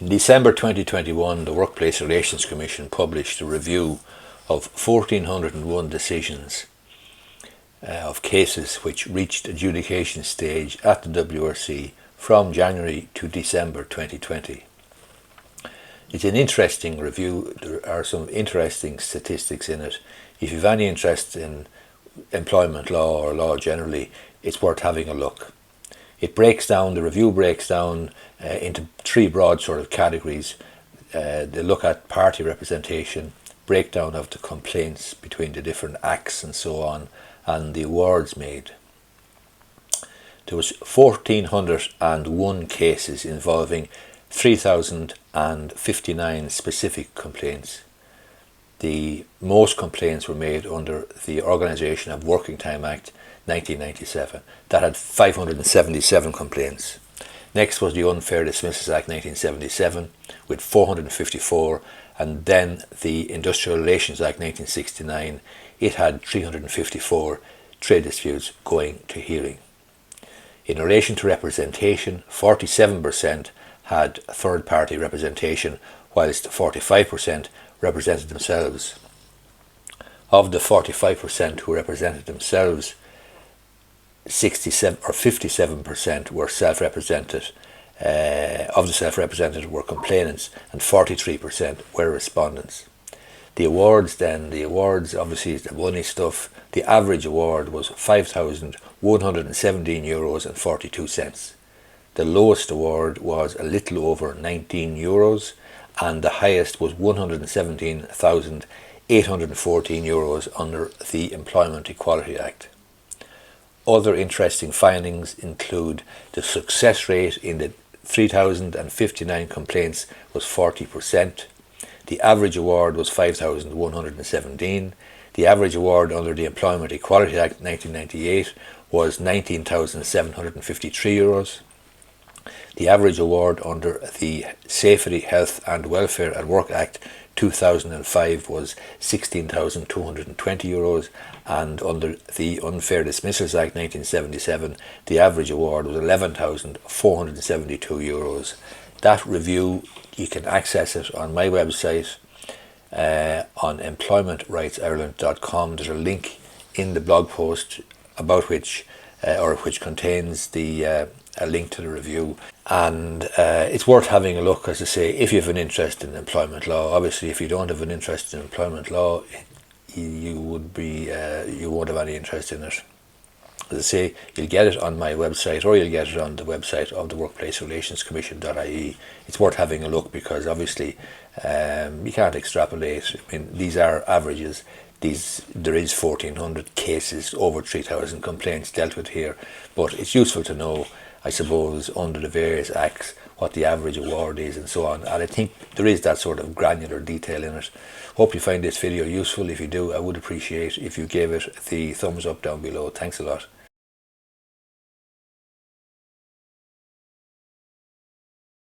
In December 2021, the Workplace Relations Commission published a review of 1,401 decisions of cases which reached adjudication stage at the WRC from January to December 2020. It's an interesting review. There are some interesting statistics in it. If you've any interest in employment law or law generally, it's worth having a look. The review breaks down into three broad sort of categories. They look at party representation, breakdown of the complaints between the different acts and so on, and the awards made. There was 1,401 cases involving 3,059 specific complaints. The most complaints were made under the Organisation of Working Time Act 1997. That had 577 complaints. Next was the Unfair Dismissals Act 1977 with 454, and then the Industrial Relations Act 1969. It had 354 trade disputes going to hearing. In relation to representation, 47% had third-party representation, whilst 45% represented themselves. Of the 45% who represented themselves, 57% were self-represented. Of the self-represented were complainants, and 43% were respondents. The awards obviously is the money stuff. The average award was €5,117.42. The lowest award was a little over €19, and the highest was €117,814 under the Employment Equality Act. Other interesting findings include the success rate in the 3,059 complaints was 40%. The average award was €5,117. The average award under the Employment Equality Act 1998 was €19,753. The average award under the Safety, Health and Welfare at Work Act 2005 was €16,220, and under the Unfair Dismissals Act 1977 the average award was €11,472. That review, you can access it on my website on employmentrightsireland.com. There's a link in the blog post about which contains a link to the review, and it's worth having a look, as I say, if you have an interest in employment law. Obviously, if you don't have an interest in employment law, you won't have any interest in it. As I say, you'll get it on my website, or you'll get it on the website of the workplacerelationscommission.ie. It's worth having a look, because obviously you can't extrapolate. I mean, these are averages. There is 1,400 cases, over 3,000 complaints dealt with here, but it's useful to know, I suppose, under the various acts, what the average award is and so on. And I think there is that sort of granular detail in it. Hope you find this video useful. If you do, I would appreciate if you gave it the thumbs up down below. Thanks a lot.